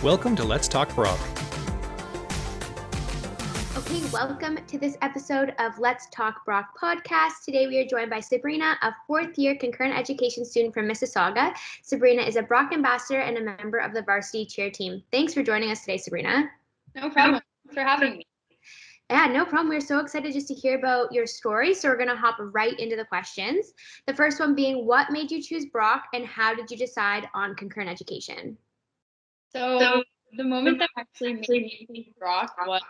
Welcome to Let's Talk Brock. Okay, welcome to this episode of Let's Talk Brock podcast. Today we are joined by Sabrina, a fourth-year concurrent education student from Mississauga. Sabrina is a Brock ambassador and a member of the varsity cheer team. Thanks for joining us today, Sabrina. No problem. Thanks for having me. Yeah, no problem. We're so excited just to hear about your story. So we're going to hop right into the questions. The first one being, what made you choose Brock and how did you decide on concurrent education? So the moment that actually made me choose Brock was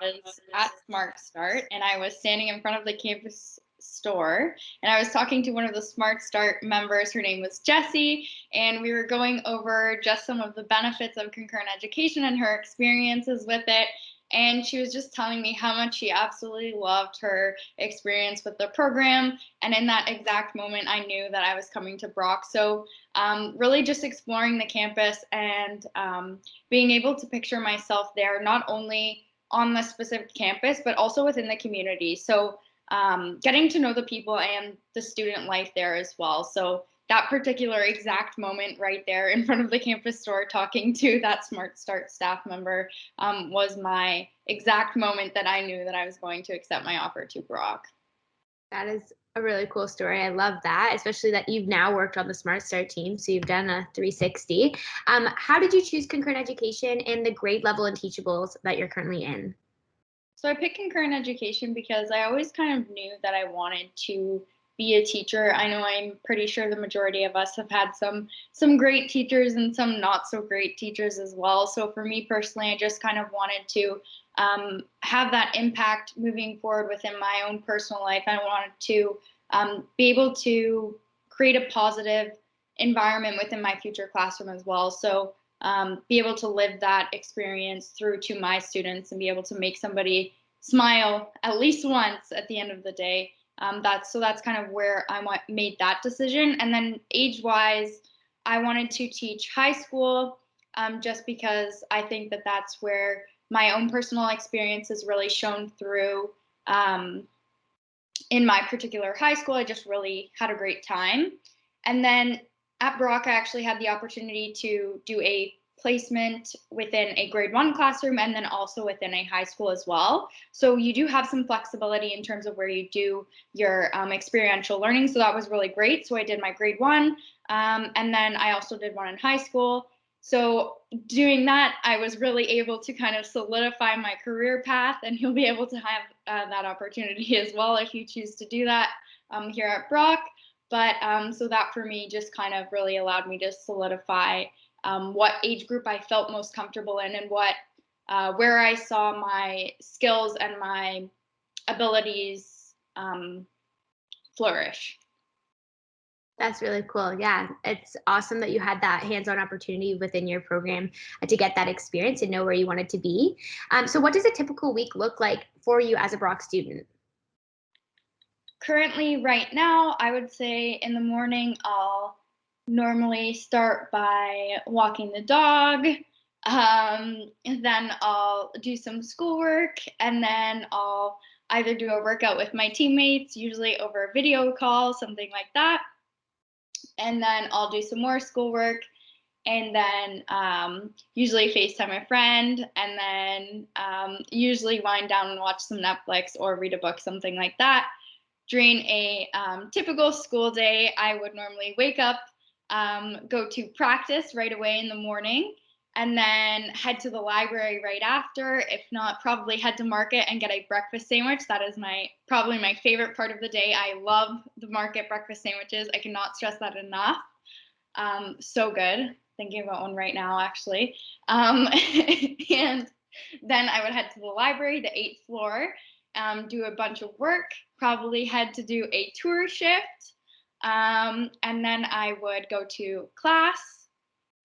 at Smart Start, and I was standing in front of the campus store, and I was talking to one of the Smart Start members. Her name was Jessie, and we were going over just some of the benefits of concurrent education and her experiences with it. And she was just telling me how much she absolutely loved her experience with the program. And in that exact moment, I knew that I was coming to Brock. So really just exploring the campus and being able to picture myself there, not only on the specific campus, but also within the community. So getting to know the people and the student life there as well. So that particular exact moment right there in front of the campus store talking to that Smart Start staff member was my exact moment that I knew that I was going to accept my offer to Brock. That is a really cool story. I love that, especially that you've now worked on the Smart Start team, so you've done a 360. How did you choose concurrent education and the grade level and teachables that you're currently in? So I picked concurrent education because I always kind of knew that I wanted to be a teacher. I know I'm pretty sure the majority of us have had some great teachers and some not so great teachers as well. So for me personally, I just kind of wanted to have that impact moving forward within my own personal life. I wanted to be able to create a positive environment within my future classroom as well. So be able to live that experience through to my students and be able to make somebody smile at least once at the end of the day. That's kind of where I made that decision. And then age-wise, I wanted to teach high school just because I think that that's where my own personal experience is really shown through. In my particular high school, I just really had a great time. And then at Brock, I actually had the opportunity to do a placement within a grade 1 classroom and then also within a high school as well. So you do have some flexibility in terms of where you do your experiential learning. So that was really great. So I did my grade 1 and then I also did one in high school. So doing that, I was really able to kind of solidify my career path, and you'll be able to have that opportunity as well if you choose to do that here at Brock. But so that for me just kind of really allowed me to solidify what age group I felt most comfortable in and where I saw my skills and my abilities flourish. That's really cool. Yeah, it's awesome that you had that hands-on opportunity within your program to get that experience and know where you wanted to be. So what does a typical week look like for you as a Brock student? Currently, right now, I would say in the morning, I'll normally start by walking the dog. Then I'll do some schoolwork, and then I'll either do a workout with my teammates, usually over a video call, something like that. And then I'll do some more schoolwork, and then usually FaceTime a friend, and then usually wind down and watch some Netflix or read a book, something like that. During a typical school day, I would normally wake up, go to practice right away in the morning, and then head to the library right after. If not, probably head to market and get a breakfast sandwich. That is probably my favorite part of the day. I love the market breakfast sandwiches. I cannot stress that enough. So good. Thinking about one right now, actually. And then I would head to the library, the 8th floor, do a bunch of work, probably head to do a tour shift. And then I would go to class,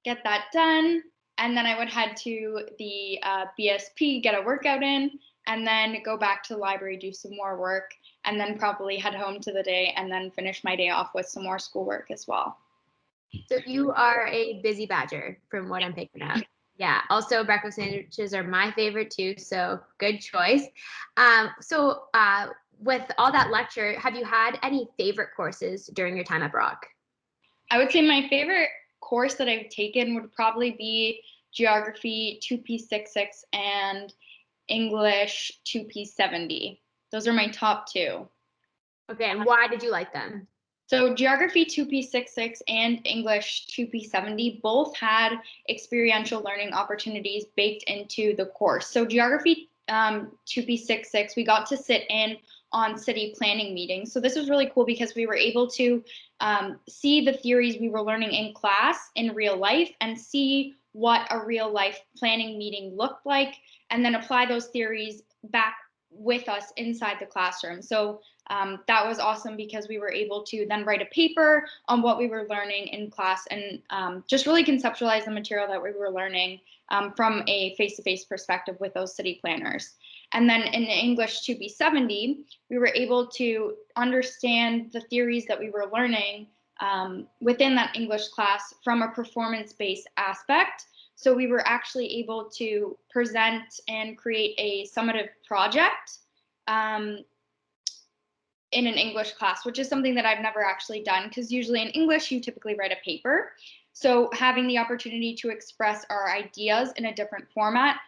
get that done, and then I would head to the BSP, get a workout in, and then go back to the library, do some more work, and then probably head home to the day and then finish my day off with some more schoolwork as well. So you are a busy badger from what I'm picking up. Yeah, also breakfast sandwiches are my favorite too, so good choice. With all that lecture, have you had any favorite courses during your time at Brock? I would say my favorite course that I've taken would probably be Geography 2P66, and English 2P70. Those are my top two. Okay, and why did you like them? So Geography 2P66 and English 2P70 both had experiential learning opportunities baked into the course. So Geography 2P66, we got to sit in on city planning meetings. So this was really cool because we were able to see the theories we were learning in class in real life and see what a real life planning meeting looked like, and then apply those theories back with us inside the classroom. So that was awesome because we were able to then write a paper on what we were learning in class and just really conceptualize the material that we were learning from a face-to-face perspective with those city planners. And then in English 2B70, we were able to understand the theories that we were learning within that English class from a performance-based aspect. So we were actually able to present and create a summative project in an English class, which is something that I've never actually done, because usually in English, you typically write a paper. So having the opportunity to express our ideas in a different format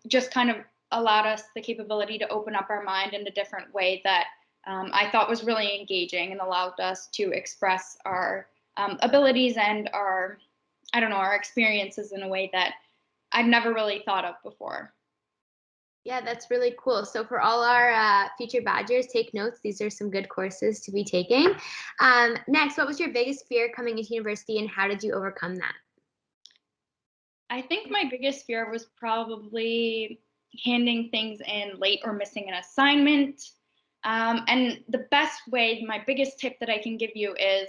just kind of allowed us the capability to open up our mind in a different way that I thought was really engaging and allowed us to express our abilities and our experiences in a way that I'd never really thought of before. Yeah, that's really cool. So for all our future Badgers, take notes. These are some good courses to be taking. Next, what was your biggest fear coming into university, and how did you overcome that? I think my biggest fear was probably handing things in late or missing an assignment. And the best way, my biggest tip that I can give you is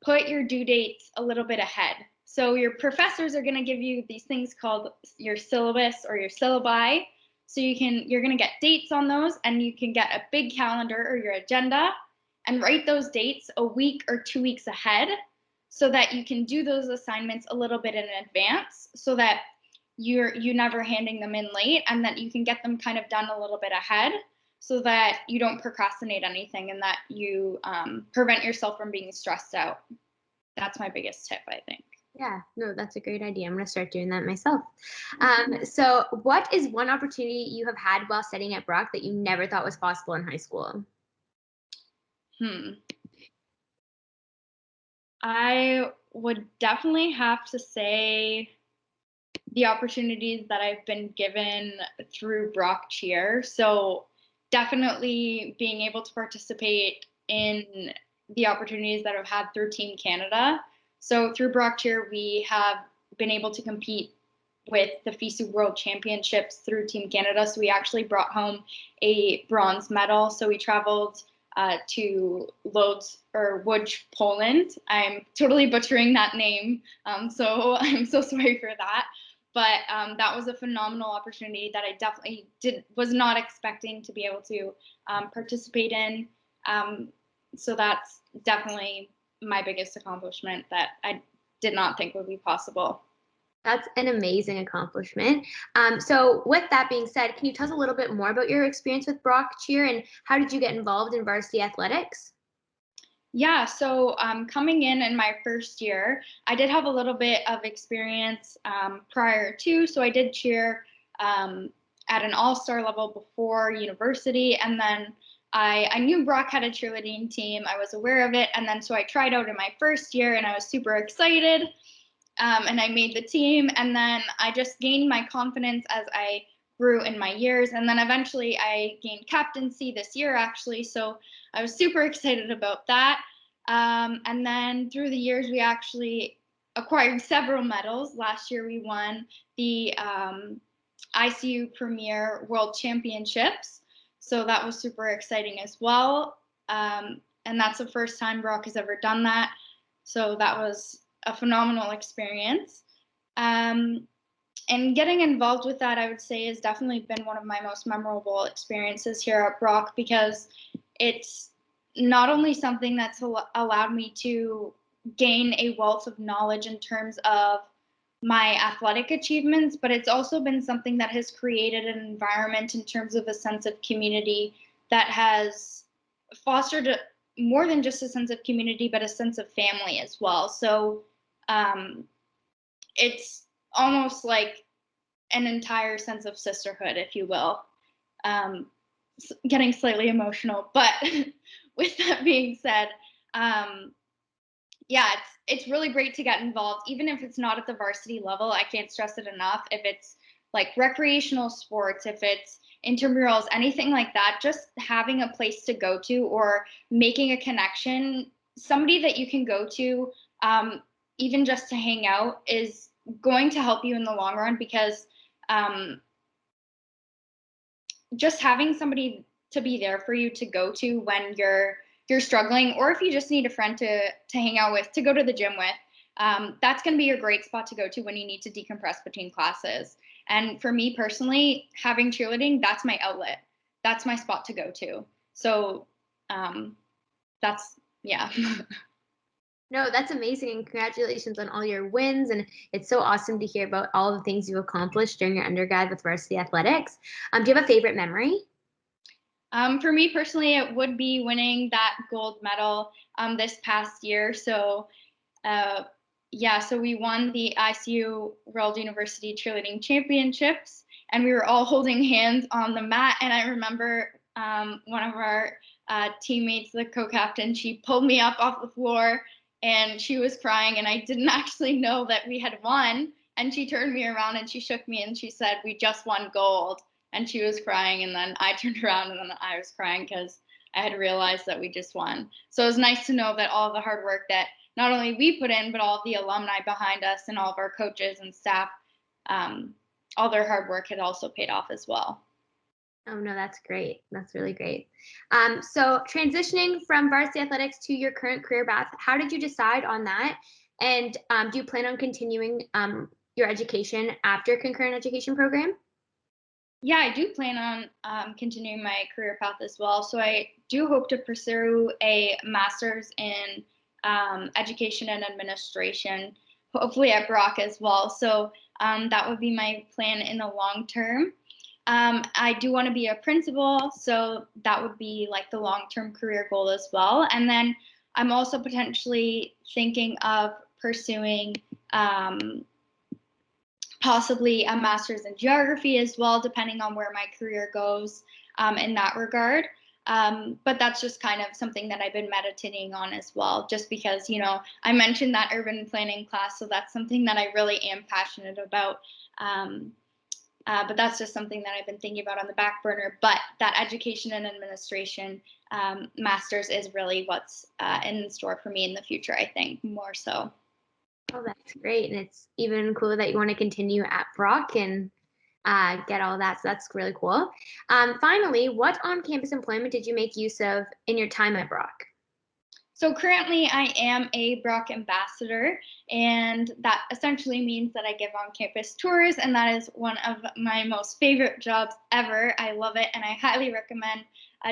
put your due dates a little bit ahead. So your professors are going to give you these things called your syllabus or your syllabi. So you're going to get dates on those, and you can get a big calendar or your agenda and write those dates a week or 2 weeks ahead so that you can do those assignments a little bit in advance so that you're never handing them in late, and that you can get them kind of done a little bit ahead so that you don't procrastinate anything and that you prevent yourself from being stressed out. That's my biggest tip, I think. Yeah, no, that's a great idea. I'm going to start doing that myself. So what is one opportunity you have had while studying at Brock that you never thought was possible in high school? I would definitely have to say the opportunities that I've been given through Brock Cheer. So definitely being able to participate in the opportunities that I've had through Team Canada. So through Brock Cheer, we have been able to compete with the FISU World Championships through Team Canada. So we actually brought home a bronze medal. So we traveled to Łódź, Poland. I'm totally butchering that name, so I'm so sorry for that. But that was a phenomenal opportunity that I definitely was not expecting to be able to participate in. So that's definitely my biggest accomplishment that I did not think would be possible. That's an amazing accomplishment. So with that being said, can you tell us a little bit more about your experience with Brock Cheer, and how did you get involved in varsity athletics? Yeah, so coming in my first year, I did have a little bit of experience prior to. So I did cheer at an all-star level before university, and then I knew Brock had a cheerleading team. I was aware of it, and then so I tried out in my first year, and I was super excited, and I made the team, and then I just gained my confidence as I grew in my years, and then eventually I gained captaincy this year, actually, so I was super excited about that. And then through the years, we actually acquired several medals. Last year, we won the ICU Premier World Championships, so that was super exciting as well. And that's the first time Brock has ever done that, so that was a phenomenal experience. And getting involved with that, I would say, has definitely been one of my most memorable experiences here at Brock, because it's not only something that's allowed me to gain a wealth of knowledge in terms of my athletic achievements, but it's also been something that has created an environment in terms of a sense of community that has fostered more than just a sense of community, but a sense of family as well. So it's almost like an entire sense of sisterhood, if you will. Getting slightly emotional, but with that being said, yeah, it's really great to get involved, even if it's not at the varsity level. I can't stress it enough. If it's like recreational sports, if it's intramurals, anything like that, just having a place to go to or making a connection, somebody that you can go to, even just to hang out, is going to help you in the long run, because just having somebody to be there for you to go to when you're struggling, or if you just need a friend to hang out with, to go to the gym with, that's going to be your great spot to go to when you need to decompress between classes. And for me personally, having cheerleading, that's my outlet. That's my spot to go to. So that's, yeah. No, that's amazing, and congratulations on all your wins. And it's so awesome to hear about all the things you've accomplished during your undergrad with varsity athletics. Do you have a favorite memory? For me personally, it would be winning that gold medal this past year. So yeah, so we won the ICU World University Cheerleading Championships, and we were all holding hands on the mat. And I remember one of our teammates, the co-captain, she pulled me up off the floor, and she was crying, and I didn't actually know that we had won. And she turned me around and she shook me and she said, "We just won gold." And she was crying, and then I turned around and then I was crying because I had realized that we just won. So it was nice to know that all the hard work that not only we put in, but all of the alumni behind us and all of our coaches and staff, all their hard work had also paid off as well. Oh, no, that's great. That's really great. So transitioning from varsity athletics to your current career path, how did you decide on that? And do you plan on continuing your education after concurrent education program? Yeah, I do plan on continuing my career path as well. So I do hope to pursue a master's in education and administration, hopefully at Brock as well. So that would be my plan in the long term. I do want to be a principal, so that would be like the long-term career goal as well. And then I'm also potentially thinking of pursuing possibly a master's in geography as well, depending on where my career goes in that regard. But that's just kind of something that I've been meditating on as well, just because, I mentioned that urban planning class, so that's something that I really am passionate about. But that's just something that I've been thinking about on the back burner. But that education and administration master's is really what's in store for me in the future, I think, more so. Oh, that's great. And it's even cooler that you want to continue at Brock and get all that. So that's really cool. Finally, what on-campus employment did you make use of in your time at Brock? So currently I am a Brock ambassador, and that essentially means that I give on-campus tours, and that is one of my most favorite jobs ever. I love it, and I highly recommend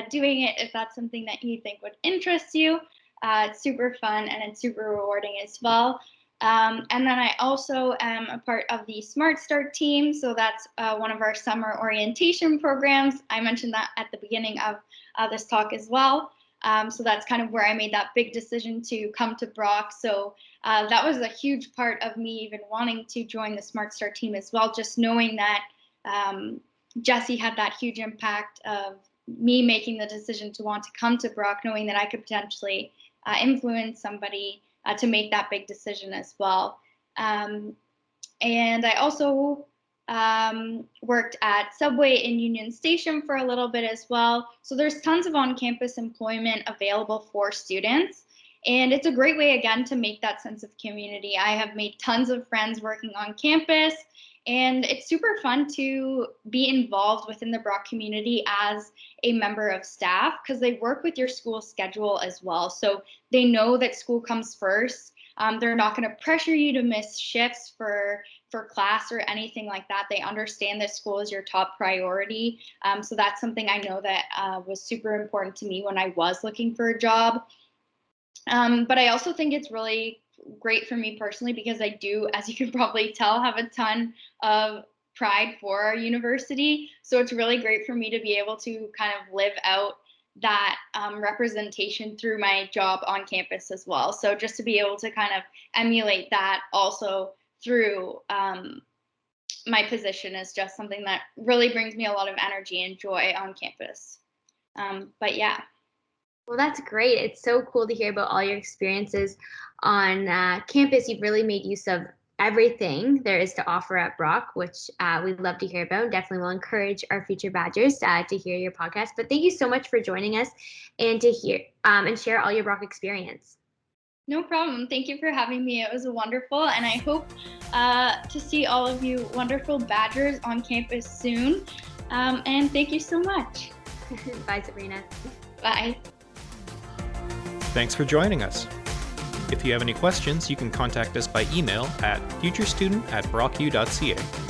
doing it if that's something that you think would interest you. It's super fun and it's super rewarding as well. And then I also am a part of the Smart Start team, so that's one of our summer orientation programs. I mentioned that at the beginning of this talk as well. So that's kind of where I made that big decision to come to Brock. So that was a huge part of me even wanting to join the Smart Start team as well, just knowing that Jesse had that huge impact of me making the decision to want to come to Brock, knowing that I could potentially influence somebody to make that big decision as well. And I also worked at Subway in Union Station for a little bit as well. So there's tons of on-campus employment available for students. And it's a great way, again, to make that sense of community. I have made tons of friends working on campus, and it's super fun to be involved within the Brock community as a member of staff, because they work with your school schedule as well. So they know that school comes first. They're not going to pressure you to miss shifts for class or anything like that. They understand that school is your top priority. So that's something I know that was super important to me when I was looking for a job. But I also think it's really great for me personally, because I do, as you can probably tell, have a ton of pride for our university. So it's really great for me to be able to kind of live out that representation through my job on campus as well. So just to be able to kind of emulate that also through my position is just something that really brings me a lot of energy and joy on campus. But yeah. Well, that's great. It's so cool to hear about all your experiences on campus. You've really made use of everything there is to offer at Brock, which we'd love to hear about. Definitely will encourage our future Badgers to hear your podcast. But thank you so much for joining us and to hear and share all your Brock experience. No problem. Thank you for having me. It was wonderful, and I hope to see all of you wonderful Badgers on campus soon. And thank you so much. Bye, Sabrina. Bye. Thanks for joining us. If you have any questions, you can contact us by email at futurestudent@brocku.ca.